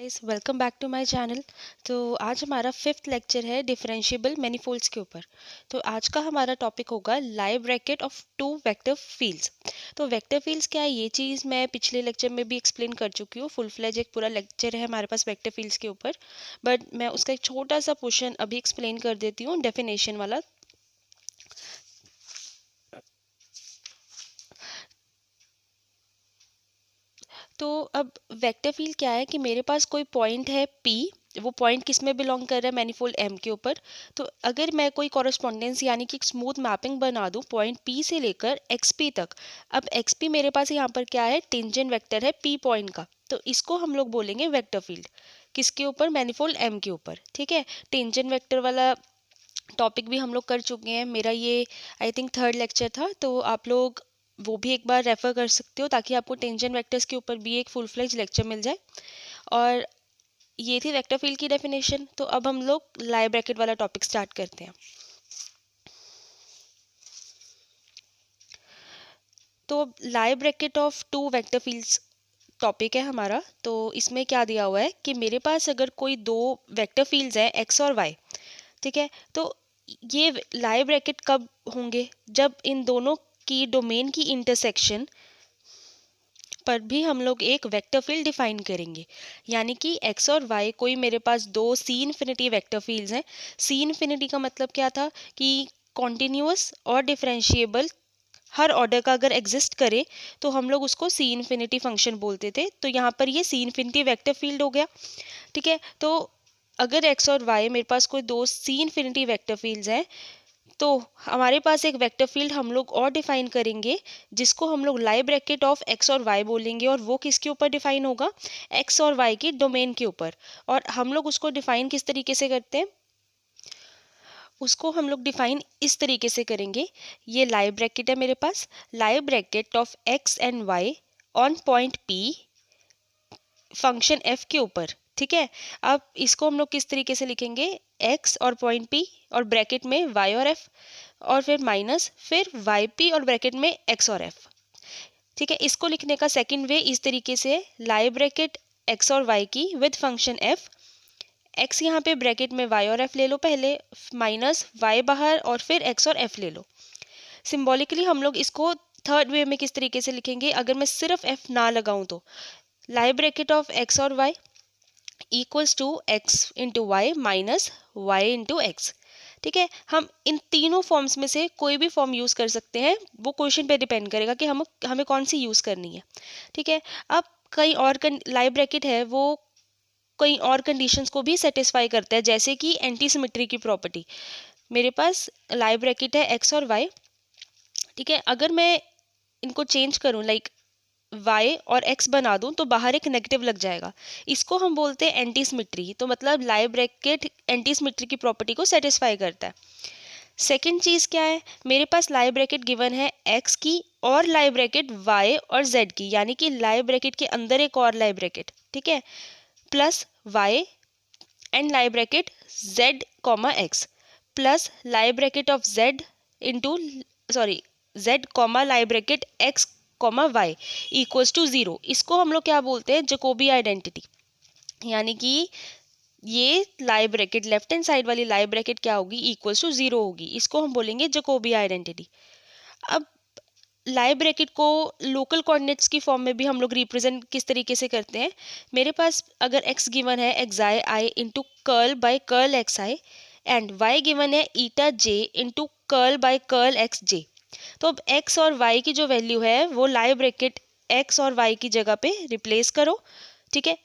Guys, welcome back to my channel. तो आज हमारा फिफ्थ लेक्चर है डिफरेंशिएबल मैनिफोल्ड्स के ऊपर। तो आज का हमारा टॉपिक होगा Lie bracket of two vector fields. तो वेक्टर फील्ड्स क्या है, ये चीज़ मैं पिछले लेक्चर में भी एक्सप्लेन कर चुकी हूँ। फुल फ्लेज एक पूरा लेक्चर है हमारे पास वेक्टर फील्ड्स के ऊपर, बट मैं उसका एक छोटा सा पोर्शन अभी एक्सप्लेन कर देती हूँ, डेफिनेशन वाला। तो अब वेक्टर फील्ड क्या है कि मेरे पास कोई पॉइंट है P, वो पॉइंट किस में बिलोंग कर रहा है, मैनिफोल्ड M के ऊपर। तो अगर मैं कोई कॉरेस्पॉन्डेंस यानी कि एक स्मूथ मैपिंग बना दूं पॉइंट P से लेकर XP तक। अब XP मेरे पास यहाँ पर क्या है, टेंजेंट वेक्टर है P पॉइंट का, तो इसको हम लोग बोलेंगे वेक्टर फील्ड। किसके ऊपर, मैनिफोल्ड M के ऊपर। ठीक है, टेंजेंट वेक्टर वाला टॉपिक भी हम लोग कर चुके हैं, मेरा ये आई थिंक थर्ड लेक्चर था, तो आप लोग वो भी एक बार रेफर कर सकते हो ताकि आपको टेंजेंट वेक्टर्स के ऊपर भी एक फुल फ्लेज लेक्चर मिल जाए। और ये थी वेक्टर फील्ड की डेफिनेशन। तो अब हम लोग लाई ब्रैकेट वाला टॉपिक स्टार्ट करते हैं। तो Lie bracket of two vector fields topic है हमारा। तो इसमें क्या दिया हुआ है कि मेरे पास अगर कोई दो वेक्टर फील्ड्स हैं एक्स और वाई, ठीक है, तो ये लाई ब्रैकेट कब होंगे, जब इन दोनों की डोमेन की इंटरसेक्शन पर भी हम लोग एक वेक्टर फील्ड डिफाइन करेंगे। यानी कि एक्स और वाई कोई मेरे पास दो सी इन्फिनिटी वेक्टर फील्ड्स हैं। सी इन्फिनिटी का मतलब क्या था कि कॉन्टिन्यूअस और डिफरेंशिएबल हर ऑर्डर का अगर एग्जिस्ट करे तो हम लोग उसको सी इन्फिनिटी फंक्शन बोलते थे। तो यहाँ पर ये सी इन्फिनिटी वेक्टर फील्ड हो गया। ठीक है, तो अगर एक्स और वाई मेरे पास कोई दो सी इन्फिनिटी वेक्टर फील्ड्स हैं, तो हमारे पास एक वेक्टर फील्ड हम लोग और डिफाइन करेंगे जिसको हम लोग लाई ब्रैकेट ऑफ एक्स और वाई बोलेंगे। और वो किसके ऊपर डिफाइन होगा, एक्स और वाई की डोमेन के ऊपर। और हम लोग उसको डिफाइन किस तरीके से करते हैं, उसको हम लोग डिफाइन इस तरीके से करेंगे। ये लाई ब्रैकेट है मेरे पास, Lie bracket of X and Y on point P function F के ऊपर। ठीक है, अब इसको हम लोग किस तरीके से लिखेंगे, एक्स और पॉइंट पी और ब्रैकेट में वाई और एफ, और फिर माइनस फिर वाई पी और ब्रैकेट में एक्स और एफ। ठीक है, इसको लिखने का सेकंड वे इस तरीके से, लाई ब्रैकेट एक्स और वाई की विद फंक्शन एफ, एक्स यहाँ पे ब्रैकेट में वाई और एफ ले लो पहले, माइनस वाई बाहर और फिर एक्स और एफ ले लो। सिंबॉलिकली हम लोग इसको थर्ड वे में किस तरीके से लिखेंगे, अगर मैं सिर्फ एफ ना लगाऊं तो लाई ब्रैकेट ऑफ एक्स और Y equals to X into Y minus Y into X. ठीक है, हम इन तीनों फॉर्म्स में से कोई भी फॉर्म यूज़ कर सकते हैं, वो क्वेश्चन पे डिपेंड करेगा कि हमें कौन सी यूज़ करनी है। ठीक है, अब कई और लाई ब्रैकेट है वो कई और कंडीशंस को भी सेटिस्फाई करता है, जैसे कि एंटी सिमेट्री की प्रॉपर्टी। मेरे पास लाई ब्रैकेट है एक्स और वाई, ठीक है, अगर मैं इनको चेंज करूं लाइक y और x बना दूं तो बाहर एक नेगेटिव लग जाएगा, इसको हम बोलते हैं एंटी सिमेट्री। तो मतलब लाई ब्रैकेट एंटी सिमेट्री की प्रॉपर्टी को सेटिस्फाई करता है। सेकंड चीज़ क्या है, मेरे पास लाई ब्रैकेट गिवन है x की और लाई ब्रैकेट y और z की, यानी कि लाई ब्रैकेट के अंदर एक और लाई ब्रैकेट, ठीक है, plus y and Lie bracket z comma x plus Lie bracket of z into sorry z comma Lie bracket x comma Y equals to zero. इसको हम लोग क्या बोलते हैं, जकोबी आइडेंटिटी। यानी कि ये लाई ब्रैकेट लेफ्ट हैंड साइड वाली लाई ब्रैकेट क्या होगी, इक्वल्स टू ज़ीरो होगी, इसको हम बोलेंगे जकोबी आइडेंटिटी। अब लाई ब्रैकेट को लोकल कोऑर्डिनेट्स की फॉर्म में भी हम लोग रिप्रेजेंट किस तरीके से करते हैं, मेरे पास अगर x गिवन है X I I into curl by curl X I and y given है eta j into curl by curl X J. तो अब x और y की जो वैल्यू है वो लाई ब्रैकेट x और y की जगह पे रिप्लेस करो। ठीक है,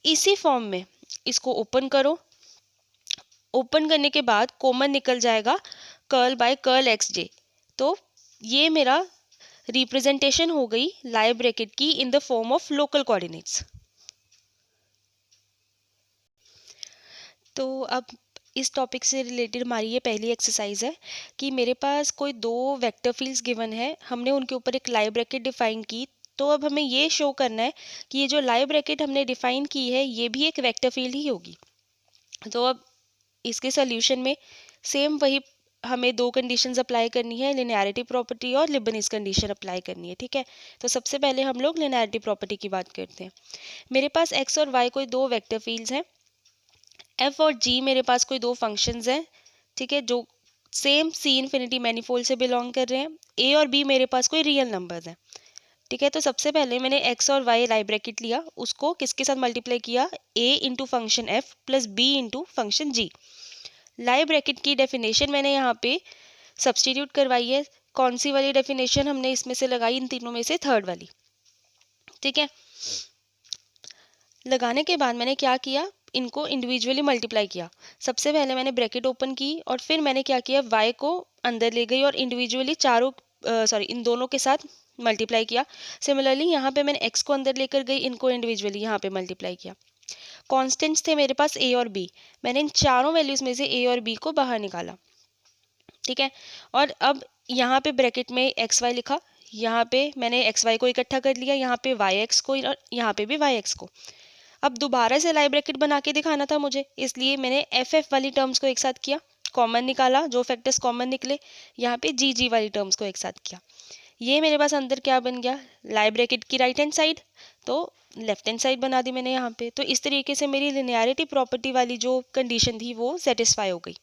इसी फॉर्म में इसको ओपन करो, ओपन करने के बाद कॉमन निकल जाएगा curl bye curl X J. तो ये मेरा रिप्रेजेंटेशन हो गई लाई ब्रैकेट की in the form of local coordinates. तो अब इस टॉपिक से रिलेटेड हमारी ये पहली एक्सरसाइज है कि मेरे पास कोई दो वेक्टर फील्ड्स गिवन है, हमने उनके ऊपर एक लाई ब्रैकेट डिफाइन की। तो अब हमें ये शो करना है कि ये जो लाई ब्रैकेट हमने डिफाइन की है ये भी एक वेक्टर फील्ड ही होगी। तो अब इसके सोल्यूशन में सेम वही हमें दो कंडीशंस अप्लाई करनी है, लिनियरिटी प्रॉपर्टी और लीबनिज़ कंडीशन अप्लाई करनी है, ठीक है। तो सबसे पहले हम लोग लिनियरिटी प्रॉपर्टी की बात करते हैं। मेरे पास एक्स और वाई कोई दो वेक्टर फील्ड्स हैं, एफ और जी मेरे पास कोई दो फंक्शंस हैं, ठीक है, जो सेम सी इन्फिनिटी मैनीफोल्ड से बिलोंग कर रहे हैं। ए और बी मेरे पास कोई रियल नंबर्स हैं, ठीक है। तो सबसे पहले मैंने एक्स और वाई लाई ब्रैकेट लिया, उसको किसके साथ मल्टीप्लाई किया, A into function F plus B into function G. Lie bracket की डेफिनेशन मैंने यहाँ पे सब्सटीट्यूट करवाई है। कौन सी वाली डेफिनेशन हमने इसमें से लगाई, इन तीनों में से थर्ड वाली, ठीक है। लगाने के बाद मैंने क्या किया, इनको इंडिविजुअली मल्टीप्लाई किया। सबसे पहले मैंने ब्रैकेट ओपन की और फिर मैंने क्या किया, वाई को अंदर ले गई और इंडिविजुअली इन दोनों के साथ मल्टीप्लाई किया। सिमिलरली यहाँ पे मैंने एक्स को अंदर लेकर गई, इनको इंडिविजुअली यहाँ पे मल्टीप्लाई किया। कॉन्स्टेंट्स थे मेरे पास ए और बी, मैंने इन चारों वैल्यूज़ में से ए और बी को बाहर निकाला, ठीक है। और अब यहाँ पे ब्रैकेट में एक्स वाई लिखा, यहाँ पे मैंने एक्स वाई को इकट्ठा कर लिया, यहाँ पे वाई एक्स को और यहाँ पे भी वाई एक्स को। अब दोबारा से लाई ब्रैकेट बना के दिखाना था मुझे, इसलिए मैंने एफ एफ वाली टर्म्स को एक साथ किया, कॉमन निकाला, जो फैक्टर्स कॉमन निकले, यहाँ पे जी जी वाली टर्म्स को एक साथ किया। ये मेरे पास अंदर क्या बन गया, लाई ब्रैकेट की राइट हैंड साइड, तो लेफ्ट हैंड साइड बना दी मैंने यहाँ पे। तो इस तरीके से मेरी लिनियरिटी प्रॉपर्टी वाली जो कंडीशन थी वो सेटिस्फाई हो गई।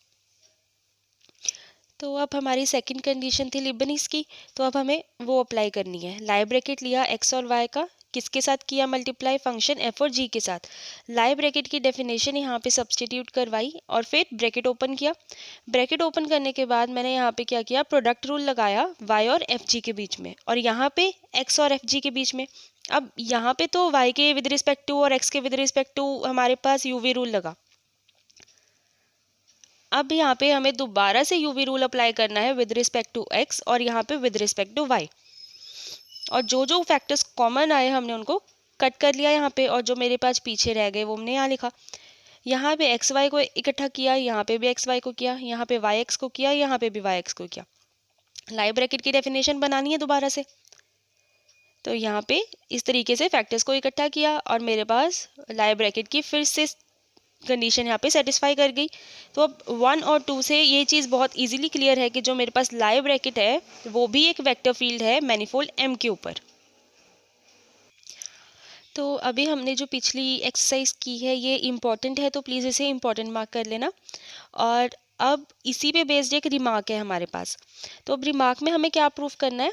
तो अब हमारी सेकंड कंडीशन थी लीबनिज़ की, तो अब हमें वो अप्लाई करनी है। लाई ब्रैकेट लिया एक्स और वाई का, किसके साथ किया मल्टीप्लाई, फंक्शन एफ और जी के साथ। लाई ब्रैकेट की डेफिनेशन यहाँ पे सब्सटीट्यूट करवाई और फिर ब्रैकेट ओपन किया। ब्रैकेट ओपन करने के बाद मैंने यहाँ पे क्या किया, प्रोडक्ट रूल लगाया वाई और एफ जी के बीच में और यहाँ पे एक्स और एफ जी के बीच में। अब यहाँ पे तो वाई के विद रिस्पेक्ट टू और एक्स के विद रिस्पेक्ट टू हमारे पास यूवी रूल लगा। अब यहाँ पे हमें दोबारा से यूवी रूल अप्लाई करना है विद रिस्पेक्ट टू एक्स और यहाँ पे विद रिस्पेक्ट टू वाई। और जो जो फैक्टर्स कॉमन आए हमने उनको कट कर लिया यहाँ पे, और जो मेरे पास पीछे रह गए वो हमने यहाँ लिखा। यहाँ पे एक्स वाई को इकट्ठा किया, यहाँ पे भी एक्स वाई को किया, यहाँ पे वाई एक्स को किया, यहाँ पे भी वाई एक्स को किया। लाई ब्रैकेट की डेफिनेशन बनानी है दोबारा से, तो यहाँ पे इस तरीके से फैक्टर्स को इकट्ठा किया और मेरे पास लाई ब्रैकेट की फिर से कंडीशन यहाँ पे सेटिस्फाई कर गई। तो अब 1 और 2 से ये चीज़ बहुत इजीली क्लियर है कि जो मेरे पास लाई ब्रैकेट है वो भी एक वेक्टर फील्ड है मैनीफोल्ड एम के ऊपर। तो अभी हमने जो पिछली एक्सरसाइज की है ये इम्पॉर्टेंट है, तो प्लीज़ इसे इम्पॉर्टेंट मार्क कर लेना। और अब इसी पे बेस्ड एक रिमार्क है हमारे पास। तो अब रिमार्क में हमें क्या प्रूफ करना है,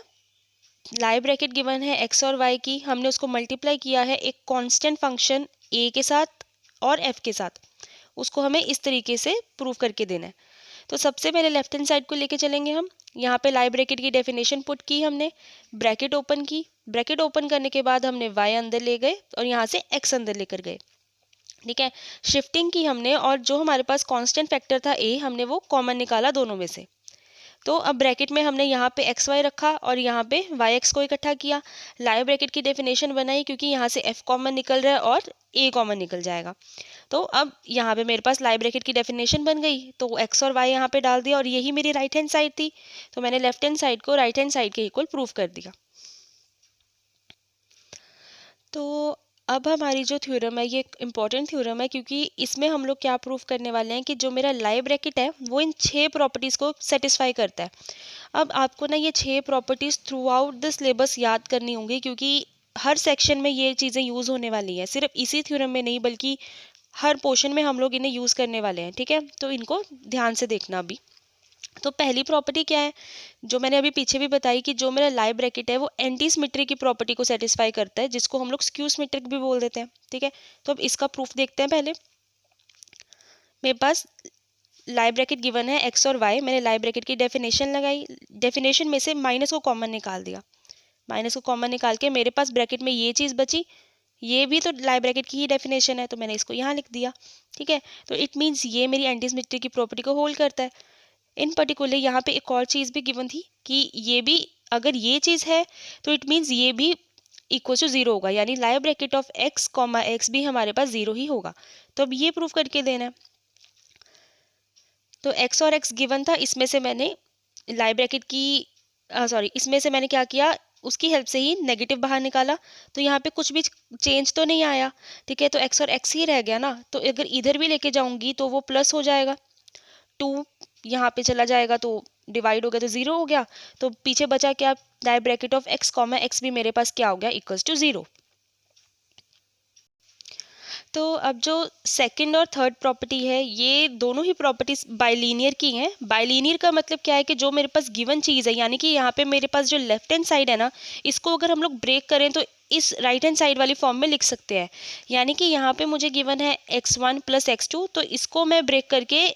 लाई ब्रैकेट गिवन है एक्स और वाई की, हमने उसको मल्टीप्लाई किया है एक कांस्टेंट फंक्शन ए के साथ और एफ के साथ, उसको हमें इस तरीके से प्रूव करके देना है। तो सबसे पहले लेफ्ट हैंड साइड को लेके चलेंगे हम। यहाँ पे लाई ब्रैकेट की डेफिनेशन पुट की हमने, ब्रैकेट ओपन की, ब्रैकेट ओपन करने के बाद हमने वाई अंदर ले गए और यहाँ से एक्स अंदर लेकर गए, ठीक है। शिफ्टिंग की हमने और जो हमारे पास कांस्टेंट फैक्टर था ए, हमने वो कॉमन निकाला दोनों में से। तो अब ब्रैकेट में हमने यहाँ पे एक्स वाई रखा और यहाँ पे वाई एक्स को इकट्ठा किया। लाई ब्रैकेट की डेफिनेशन बनाई क्योंकि यहाँ से एफ कॉमन निकल रहा है और ए कॉमन निकल जाएगा। तो अब यहाँ पे मेरे पास लाई ब्रैकेट की डेफिनेशन बन गई, तो एक्स और वाई यहाँ पे डाल दिया और यही मेरी राइट हैंड साइड थी, तो मैंने लेफ्ट हैंड साइड को राइट हैंड साइड के इक्वल प्रूफ कर दिया। तो अब हमारी जो थ्योरम है ये एक इम्पॉर्टेंट थ्योरम है क्योंकि इसमें हम लोग क्या प्रूफ करने वाले हैं कि जो मेरा लाई ब्रैकेट है वो इन 6 प्रॉपर्टीज़ को सेटिस्फाई करता है। अब आपको ना ये 6 properties through out the syllabus याद करनी होंगी क्योंकि हर सेक्शन में ये चीज़ें यूज़ होने वाली हैं, सिर्फ इसी थ्योरम में नहीं बल्कि हर पोर्शन में हम लोग इन्हें यूज़ करने वाले हैं, ठीक है। तो इनको ध्यान से देखना अभी। तो पहली प्रॉपर्टी क्या है, जो मैंने अभी पीछे भी बताई कि जो मेरा लाई ब्रैकेट है वो एंटी सिमेट्री की प्रॉपर्टी को सेटिस्फाई करता है, जिसको हम लोग स्क्यू सिमेट्रिक भी बोल देते हैं, ठीक है। तो अब इसका प्रूफ देखते हैं। पहले मेरे पास लाई ब्रैकेट गिवन है एक्स और वाई, मैंने लाई ब्रैकेट की डेफिनेशन लगाई, डेफिनेशन में से माइनस को कॉमन निकाल दिया, माइनस को कॉमन निकाल के मेरे पास ब्रैकेट में ये चीज़ बची, ये भी तो लाई ब्रैकेट की ही डेफिनेशन है, तो मैंने इसको यहाँ लिख दिया, ठीक है। तो इट मीन्स ये मेरी एंटी सिमेट्री की प्रॉपर्टी को होल्ड करता है। इन पर्टिकुलर यहाँ पे एक और चीज़ भी गिवन थी कि ये भी अगर ये चीज़ है तो इट मीन्स ये भी इक्वल टू 0 होगा, यानी Lie bracket of X comma X भी हमारे पास 0 ही होगा। तो अब ये प्रूफ करके देना है। तो एक्स और एक्स गिवन था, इसमें से मैंने लाई ब्रैकेट की इसमें से मैंने क्या किया, उसकी हेल्प से ही नेगेटिव बाहर निकाला, तो यहाँ पे कुछ भी चेंज तो नहीं आया, ठीक है। तो एक्स और एक्स ही रह गया ना, तो अगर इधर भी लेके जाऊंगी तो वो प्लस हो जाएगा, 2 यहाँ पे चला जाएगा तो डिवाइड हो गया तो 0 हो गया, तो पीछे बचा क्या, live bracket of X comma X भी मेरे पास क्या हो गया, इक्वल्स टू 0। तो अब जो सेकंड और थर्ड प्रॉपर्टी है, ये दोनों ही प्रॉपर्टीज बाइलीनियर की हैं। बाइलीनियर का मतलब क्या है कि जो मेरे पास गिवन चीज़ है, यानी कि यहाँ पे मेरे पास जो लेफ्ट हैंड साइड है ना, इसको अगर हम लोग ब्रेक करें तो इस राइट हैंड साइड वाली फॉर्म में लिख सकते हैं। यानी कि यहाँ पे मुझे गिवन है x1 प्लस x2, तो इसको मैं ब्रेक करके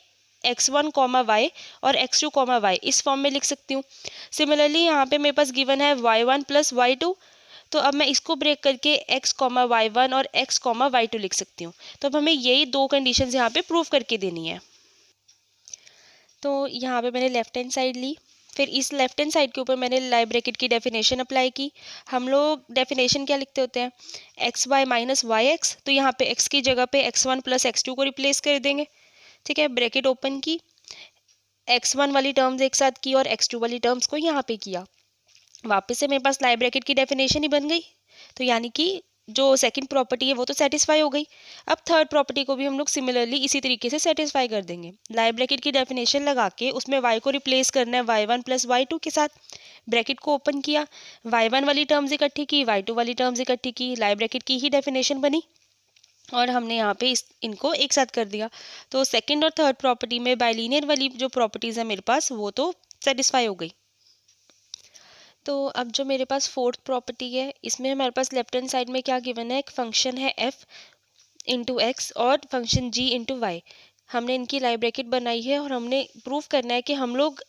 x1 कॉमा वाई और x2 कॉमा वाई इस फॉर्म में लिख सकती हूँ। सिमिलरली यहाँ पे मेरे पास गिवन है y1 प्लस y2, तो अब मैं इसको ब्रेक करके x कॉमा वाई वन और x कॉमा वाई टू लिख सकती हूँ। तो अब हमें यही दो कंडीशंस यहाँ पे प्रूव करके देनी है। तो यहाँ पे मैंने लेफ्ट हैंड साइड ली, फिर इस लेफ्ट हैंड साइड के ऊपर मैंने लाइव ब्रैकेट की डेफिनेशन अप्लाई की। हम लोग डेफिनेशन क्या लिखते होते हैं, X Y minus Y X, तो यहाँ पे x की जगह पे x1 प्लस x2 को रिप्लेस कर देंगे। ठीक है, ब्रैकेट ओपन की, x1 वाली टर्म्स एक साथ की और x2 वाली टर्म्स को यहाँ पे किया। वापस से मेरे पास लाइव ब्रैकेट की डेफिनेशन ही बन गई, तो यानी कि जो सेकंड प्रॉपर्टी है वो तो सेटिस्फाई हो गई। अब थर्ड प्रॉपर्टी को भी हम लोग सिमिलरली इसी तरीके से सेटिस्फाई कर देंगे। लाइव ब्रैकेट की डेफिनेशन लगा के उसमें y को रिप्लेस करना है y1 प्लस y2 के साथ, ब्रैकेट को ओपन किया, y1 वाली टर्म्स इकट्ठी की, y2 वाली टर्म्स इकट्ठी की, लाइव ब्रैकेट की ही डेफिनेशन बनी और हमने यहाँ पे इनको एक साथ कर दिया। तो सेकेंड और थर्ड प्रॉपर्टी में बाइलीनियर वाली जो प्रॉपर्टीज़ है मेरे पास वो तो सेटिस्फाई हो गई। तो अब जो मेरे पास फोर्थ प्रॉपर्टी है, इसमें हमारे पास लेफ्ट हैंड साइड में क्या गिवन है, एक फंक्शन है f इंटू एक्स और फंक्शन g इंटू वाई। हमने इनकी लाइव ब्रैकेट बनाई है और हमने प्रूव करना है कि हम लोग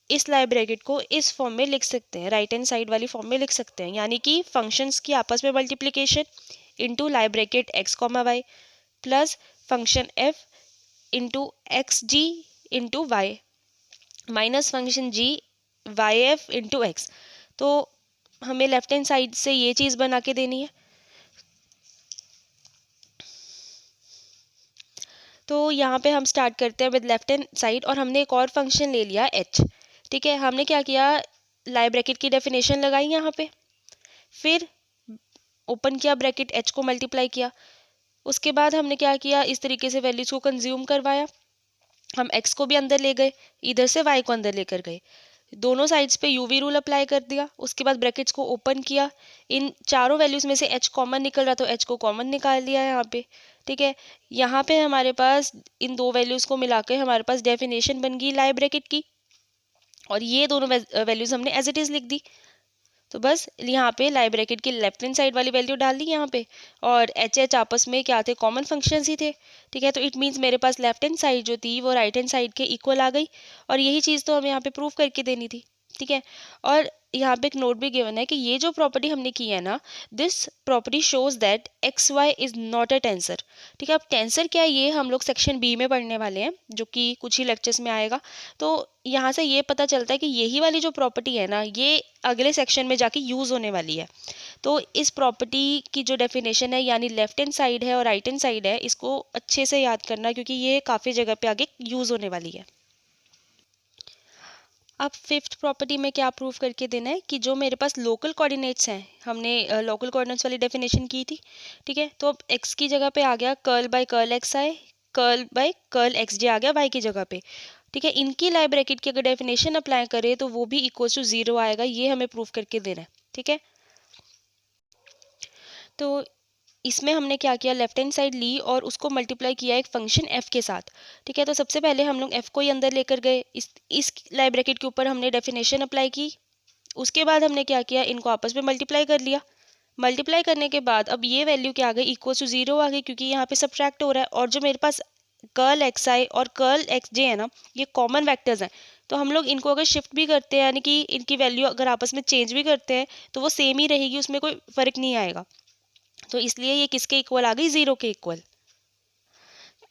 इस लाइव ब्रैकेट को इस फॉर्म में लिख सकते हैं, राइट हैंड साइड वाली फॉर्म में लिख सकते हैं, यानी कि फंक्शंस की आपस में multiplication into Lie bracket X comma Y plus function f into X G into Y minus function g Y F into X. तो हमें लेफ्ट हैंड साइड से ये चीज़ बना के देनी है। तो यहाँ पे हम स्टार्ट करते हैं विद लेफ्ट हैंड साइड और हमने एक और फंक्शन ले लिया h। ठीक है, हमने क्या किया, लाइव ब्रैकेट की डेफिनेशन लगाई यहाँ पे, फिर ओपन किया ब्रैकेट, h को मल्टीप्लाई किया, उसके बाद हमने क्या किया, इस तरीके से वैल्यूज़ को कंज्यूम करवाया। हम x को भी अंदर ले गए, इधर से y को अंदर लेकर गए, दोनों साइड्स पे यूवी रूल अप्लाई कर दिया। उसके बाद ब्रैकेट्स को ओपन किया, इन चारों वैल्यूज़ में से h कॉमन निकल रहा तो h को कॉमन निकाल लिया यहाँ पे। ठीक है, यहाँ पे हमारे पास इन दो वैल्यूज़ को मिलाकर हमारे पास डेफिनेशन बन गई लाइव ब्रैकेट की और ये दोनों वैल्यूज़ हमने एज इट इज़ लिख दी। तो बस यहाँ पे लाइव ब्रैकेट की लेफ्ट हैंड साइड वाली वैल्यू डाल दी यहाँ पे और h आपस में क्या थे, कॉमन फंक्शंस ही थे। ठीक है, तो इट मीन्स मेरे पास लेफ्ट हैंड साइड जो थी वो राइट हैंड साइड के इक्वल आ गई और यही चीज़ तो हमें यहाँ पे प्रूव करके देनी थी। ठीक है, और यहाँ पे एक नोट भी गिवन है कि ये जो प्रॉपर्टी हमने की है ना, this property shows that X Y is not a tensor. ठीक है, अब टेंसर क्या है ये हम लोग सेक्शन बी में पढ़ने वाले हैं, जो कि कुछ ही लेक्चर्स में आएगा। तो यहाँ से ये पता चलता है कि यही वाली जो प्रॉपर्टी है ना, ये अगले सेक्शन में जाके यूज़ होने वाली है। तो इस प्रॉपर्टी की जो डेफिनेशन है, यानी लेफ्ट हैंड साइड है और राइट हैंड साइड है, इसको अच्छे से याद करना क्योंकि ये काफ़ी जगह पे आगे यूज़ होने वाली है। अब फिफ्थ प्रॉपर्टी में क्या प्रूव करके देना है कि जो मेरे पास लोकल कोऑर्डिनेट्स हैं, हमने लोकल कोऑर्डिनेट्स वाली डेफिनेशन की थी। ठीक है, तो अब एक्स की जगह पे आ गया कर्ल बाय कर्ल एक्स आई, कर्ल बाय कर्ल एक्स जे आ गया वाई की जगह पे। ठीक है, इनकी लाइव ब्रैकेट की अगर डेफिनेशन अप्लाई करें तो वो भी इक्वल टू 0 आएगा, ये हमें प्रूव करके देना है। ठीक है, तो इसमें हमने क्या किया, लेफ्ट हैंड साइड ली और उसको मल्टीप्लाई किया एक फंक्शन f के साथ। ठीक है, तो सबसे पहले हम लोग f को ही अंदर लेकर गए, इस लाइव ब्रैकेट के ऊपर हमने डेफिनेशन अप्लाई की। उसके बाद हमने क्या किया, इनको आपस में मल्टीप्लाई कर लिया। मल्टीप्लाई करने के बाद अब ये वैल्यू क्या आ गई, इक्वल टू 0 आ गई क्योंकि यहाँ पे सब्ट्रैक्ट हो रहा है और जो मेरे पास कर्ल एक्स आई और कर्ल एक्स जे है ना, ये कॉमन वेक्टर्स हैं। तो हम लोग इनको अगर शिफ्ट भी करते हैं, यानी कि इनकी वैल्यू अगर आपस में चेंज भी करते हैं तो वो सेम ही रहेगी, उसमें कोई फ़र्क नहीं आएगा। तो इसलिए ये किसके इक्वल आ गई, 0 के इक्वल।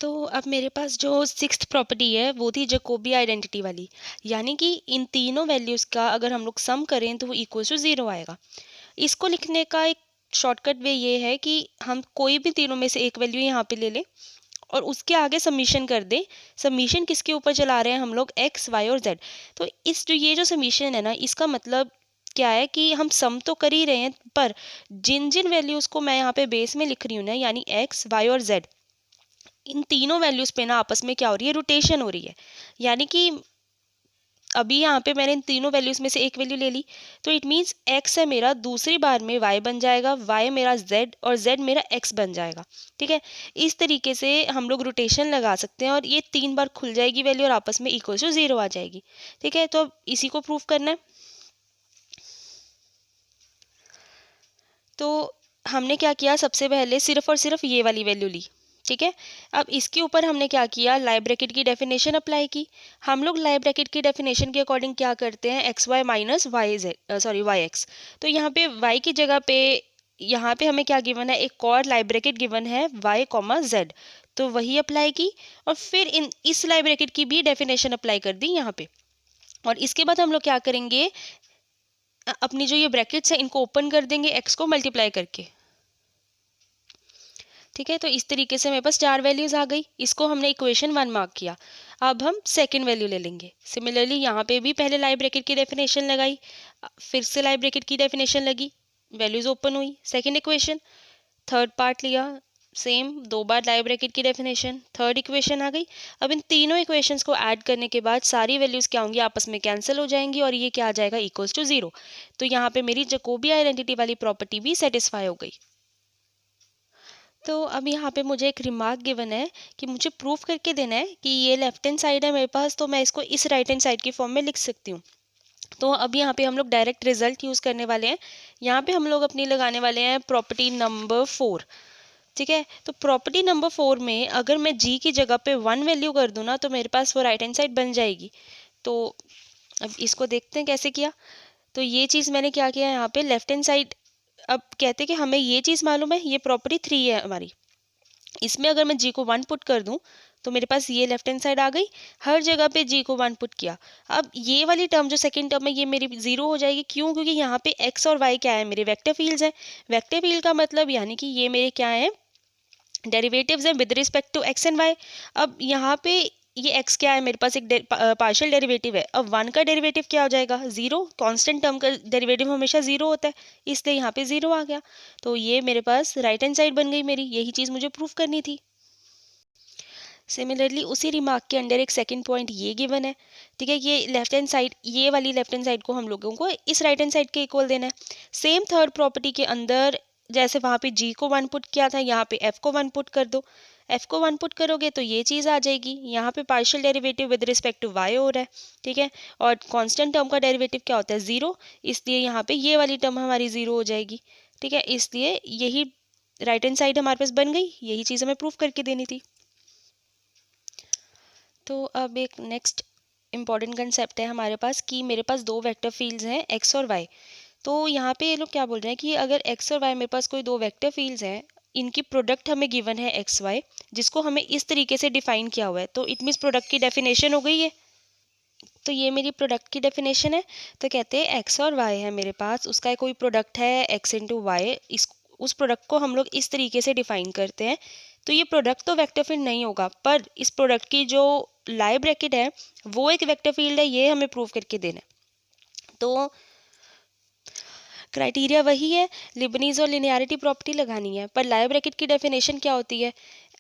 तो अब मेरे पास जो सिक्स्थ प्रॉपर्टी है वो थी जैकोबी आइडेंटिटी वाली, यानी कि इन तीनों वैल्यूज़ का अगर हम लोग सम करें तो वो इक्वल टू 0 आएगा। इसको लिखने का एक शॉर्टकट वे ये है कि हम कोई भी तीनों में से एक वैल्यू यहाँ पे ले लें और उसके आगे सबमिशन कर दें। सबमिशन किसके ऊपर चला रहे हैं हम लोग, एक्स वाई और जेड। तो ये जो सबमिशन है ना, इसका मतलब क्या है कि हम सम तो कर ही रहे हैं, पर जिन जिन वैल्यूज़ को मैं यहाँ पे बेस में लिख रही हूँ ना, यानी एक्स वाई और जेड, इन तीनों वैल्यूज़ पे ना आपस में क्या हो रही है, रोटेशन हो रही है। यानी कि अभी यहाँ पे मैंने इन तीनों वैल्यूज़ में से एक वैल्यू ले ली, तो इट मीन्स x है मेरा, दूसरी बार में y बन जाएगा, y मेरा z और z मेरा x बन जाएगा। ठीक है, इस तरीके से हम लोग रोटेशन लगा सकते हैं और ये 3 बार खुल जाएगी वैल्यू और आपस में इक्वल टू 0 आ जाएगी। ठीक है, तो अब इसी को प्रूव करना है। तो हमने क्या किया, सबसे पहले सिर्फ और सिर्फ ये वाली वैल्यू ली। ठीक है, अब इसके ऊपर हमने क्या किया, लाइव ब्रैकेट की डेफिनेशन अप्लाई की। हम लोग लाइव ब्रैकेट की डेफिनेशन के अकॉर्डिंग क्या करते हैं, X Y minus Y Z, sorry Y X. तो यहाँ पे वाई की जगह पे यहाँ पे हमें क्या गिवन है, एक और लाइव ब्रैकेट गिवन है वाई कॉमा जेड, तो वही अप्लाई की और फिर इस लाइव ब्रैकेट की भी डेफिनेशन अप्लाई कर दी यहाँ पे। और इसके बाद हम लोग क्या करेंगे, अपनी जो ये ब्रैकेट्स हैं इनको ओपन कर देंगे एक्स को मल्टीप्लाई करके। ठीक है, तो इस तरीके से मेरे पास 4 वैल्यूज आ गई, इसको हमने इक्वेशन 1 मार्क किया। अब हम सेकंड वैल्यू ले लेंगे। सिमिलरली यहाँ पे भी पहले लाइव ब्रैकेट की डेफिनेशन लगाई, फिर से लाइव ब्रैकेट की डेफिनेशन लगी, वैल्यूज ओपन हुई, सेकंड इक्वेशन, थर्ड पार्ट लिया, सेम 2 बार लाइव ब्रैकेट की डेफिनेशन, थर्ड इक्वेशन आ गई। अब इन तीनों इक्वेशंस को ऐड करने के बाद सारी वैल्यूज क्या होंगी, आपस में कैंसिल हो जाएंगी और ये क्या आ जाएगा, इक्वल्स टू 0। तो यहाँ पे मेरी जैकोबी आइडेंटिटी वाली प्रॉपर्टी भी सेटिस्फाई हो गई। तो अब यहाँ पे मुझे एक रिमार्क गिवन है कि मुझे प्रूफ करके देना है कि ये लेफ्ट हैंड साइड है मेरे पास, तो मैं इसको इस राइट हैंड साइड की फॉर्म में लिख सकती हूँ। तो अब यहाँ पे हम लोग डायरेक्ट रिजल्ट यूज़ करने वाले हैं। यहाँ पे हम लोग अपनी लगाने वाले हैं प्रॉपर्टी नंबर 4। ठीक है, तो प्रॉपर्टी नंबर 4 में अगर मैं जी की जगह पे 1 वैल्यू कर दूँ ना, तो मेरे पास वो राइट हैंड साइड बन जाएगी। तो अब इसको देखते हैं कैसे किया। तो ये चीज़ मैंने क्या किया, यहाँ पे लेफ्ट हैंड साइड, अब कहते हैं कि हमें ये चीज़ मालूम है, ये प्रॉपर्टी 3 है हमारी, इसमें अगर मैं जी को 1 पुट कर दूं तो मेरे पास ये लेफ्ट हैंड साइड आ गई, हर जगह पे जी को 1 पुट किया। अब ये वाली टर्म जो सेकंड टर्म है ये मेरी 0 हो जाएगी, क्यों, क्योंकि यहाँ पे एक्स और वाई क्या है, मेरे वेक्टर फील्ड्स हैं। वेक्टर फील्ड का मतलब यानी कि ये मेरे क्या है, डेरिवेटिव्स हैं with respect to X and Y. अब यहाँ पे ये x क्या है, मेरे पास एक पार्शियल डेरिवेटिव है, अब 1 का डेरिवेटिव क्या हो जाएगा, 0। कांस्टेंट टर्म का डेरिवेटिव हमेशा 0 होता है, इसलिए यहाँ पे 0 आ गया। तो ये मेरे पास राइट हैंड साइड बन गई मेरी, यही चीज़ मुझे प्रूफ करनी थी। सिमिलरली उसी रिमार्क के अंडर एक सेकंड पॉइंट ये गिवन है। ठीक है, ये लेफ्ट हैंड साइड, ये वाली लेफ्ट हैंड साइड को हम लोगों को इस राइट हैंड साइड के इक्वल देना है। सेम थर्ड प्रॉपर्टी के अंदर जैसे वहाँ पे जी को 1 पुट किया था, यहाँ पे एफ को 1 पुट कर दो। एफ को 1 पुट करोगे तो ये चीज़ आ जाएगी, यहाँ पे partial derivative with respect to Y हो रहा है। ठीक है, और कांस्टेंट टर्म का डेरिवेटिव क्या होता है, 0, इसलिए यहाँ पे ये वाली टर्म हमारी 0 हो जाएगी। ठीक है, इसलिए यही राइट हैंड साइड हमारे पास बन गई, यही चीज़ हमें प्रूफ करके देनी थी। तो अब एक नेक्स्ट इम्पॉर्टेंट कंसेप्ट है हमारे पास कि मेरे पास 2 वेक्टर फील्ड्स हैं एक्स और वाई। तो यहाँ पे ये लोग क्या बोल रहे हैं कि अगर एक्स और वाई मेरे पास कोई 2 वेक्टर फील्ड्स हैं, इनकी प्रोडक्ट हमें गिवन है एक्स वाई, जिसको हमें इस तरीके से डिफाइन किया हुआ है, तो इट मीन्स प्रोडक्ट की डेफिनेशन हो गई है। तो ये मेरी प्रोडक्ट की डेफिनेशन है। तो कहते हैं एक्स और वाई है मेरे पास, उसका कोई प्रोडक्ट है एक्स इंटू वाई, इस उस प्रोडक्ट को हम लोग इस तरीके से डिफाइन करते हैं। तो ये प्रोडक्ट तो वेक्टर फील्ड नहीं होगा, पर इस प्रोडक्ट की जो लाइव ब्रैकेट है वो एक वेक्टर फील्ड है, ये हमें प्रूव करके देना है। तो क्राइटेरिया वही है, लिबनीज और लिनियरिटी प्रॉपर्टी लगानी है, पर लाइव ब्रैकेट की डेफिनेशन क्या होती है,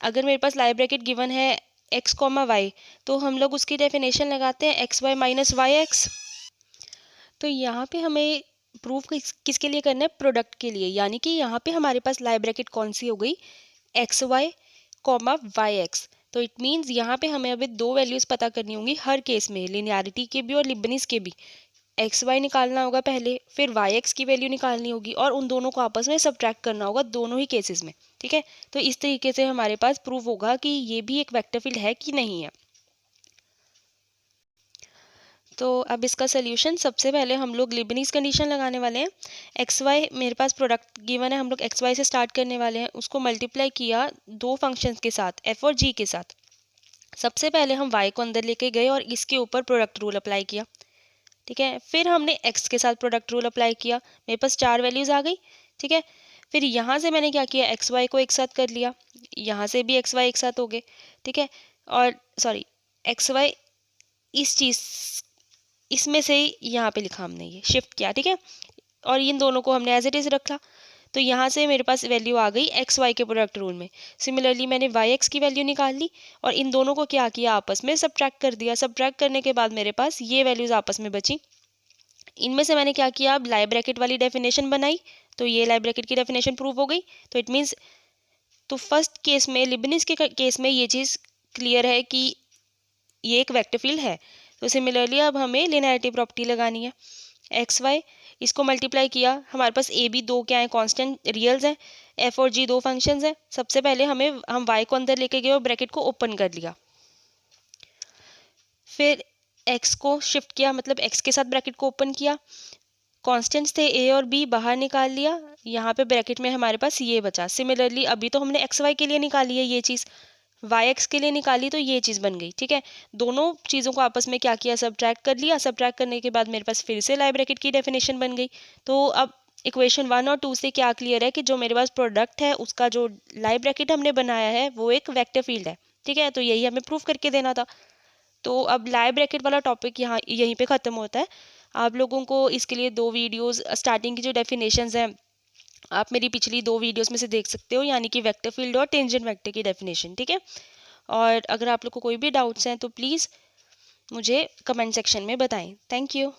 अगर मेरे पास लाइव ब्रैकेट गिवन है एक्स कॉमा वाई, तो हम लोग उसकी डेफिनेशन लगाते हैं X Y minus Y X. तो यहाँ पे हमें प्रूफ किसके लिए करना है, प्रोडक्ट के लिए, यानी कि यहाँ पे हमारे पास लाइव ब्रैकेट कौन सी हो गई, X Y comma Y X. तो इट मीन्स यहाँ पे हमें अभी 2 वैल्यूज़ पता करनी होंगी हर केस में, लिनियरिटी के भी और लिबनीज के भी। एक्स वाई निकालना होगा पहले, फिर वाई एक्स की वैल्यू निकालनी होगी और उन दोनों को आपस में सब्ट्रैक्ट करना होगा दोनों ही केसेस में। ठीक है, तो इस तरीके से हमारे पास प्रूफ होगा कि ये भी एक वेक्टर फील्ड है कि नहीं है। तो अब इसका सोल्यूशन, सबसे पहले हम लोग लिबनीज कंडीशन लगाने वाले हैं। एक्स वाई मेरे पास प्रोडक्ट गिवन है, हम लोग एक्स वाई से स्टार्ट करने वाले हैं, उसको मल्टीप्लाई किया 2 फंक्शंस के साथ, एफ और जी के साथ। सबसे पहले हम वाई को अंदर लेके गए और इसके ऊपर प्रोडक्ट रूल अप्लाई किया। ठीक है, फिर हमने एक्स के साथ प्रोडक्ट रूल अप्लाई किया, मेरे पास 4 वैल्यूज़ आ गई। ठीक है, फिर यहाँ से मैंने क्या किया, एक्स वाई को एक साथ कर लिया, यहाँ से भी एक्स वाई एक साथ हो गए। ठीक है, और सॉरी एक्स वाई इस चीज़ इसमें से यहाँ पे लिखा हमने, ये शिफ्ट किया। ठीक है, और इन दोनों को हमने एज इट इज़ रखा। तो यहाँ से मेरे पास वैल्यू आ गई एक्स वाई के प्रोडक्ट रूल में। सिमिलरली मैंने वाई एक्स की वैल्यू निकाल ली और इन दोनों को क्या किया, आपस में सबट्रैक्ट कर दिया। सबट्रैक्ट करने के बाद मेरे पास ये वैल्यूज़ आपस में बची। इनमें से मैंने क्या किया, अब लाई ब्रैकेट वाली डेफिनेशन बनाई, तो ये लाई ब्रैकेट की डेफिनेशन प्रूव हो गई। तो इट मीन्स, तो फर्स्ट केस में, लिबनिज़ के केस में ये चीज़ क्लियर है कि ये एक वेक्टर फील्ड है। तो सिमिलरली अब हमें लिनियरिटी प्रॉपर्टी लगानी है। एक्स वाई, इसको मल्टीप्लाई किया, हमारे पास ए बी दो क्या है, कांस्टेंट रियल्स हैं, एफ और जी दो फंक्शंस हैं। सबसे पहले हम वाई को अंदर लेके गए और ब्रैकेट को ओपन कर लिया। फिर एक्स को शिफ्ट किया, मतलब एक्स के साथ ब्रैकेट को ओपन किया। कांस्टेंट्स थे ए और बी, बाहर निकाल लिया। यहाँ पे ब्रैकेट में हमारे पास ये बचा। सिमिलरली अभी तो हमने एक्स वाई के लिए निकाली है ये चीज़, वाई एक्स के लिए निकाली, तो ये चीज़ बन गई। ठीक है, दोनों चीज़ों को आपस में क्या किया, सबट्रैक्ट कर लिया। सबट्रैक्ट करने के बाद मेरे पास फिर से लाई ब्रैकेट की डेफिनेशन बन गई। तो अब इक्वेशन 1 और 2 से क्या क्लियर है कि जो मेरे पास प्रोडक्ट है उसका जो लाई ब्रैकेट हमने बनाया है वो एक वेक्टर फील्ड है। ठीक है, तो यही हमें प्रूफ करके देना था। तो अब लाई ब्रैकेट वाला टॉपिक यहाँ यहीं पे ख़त्म होता है। आप लोगों को इसके लिए 2 वीडियोस, स्टार्टिंग की जो डेफिनेशंस हैं आप मेरी पिछली 2 वीडियोस में से देख सकते हो, यानी कि वेक्टर फील्ड और टेंजेंट वेक्टर की डेफिनेशन। ठीक है, और अगर आप लोग को कोई भी डाउट्स हैं तो प्लीज़ मुझे कमेंट सेक्शन में बताएं। Thank you.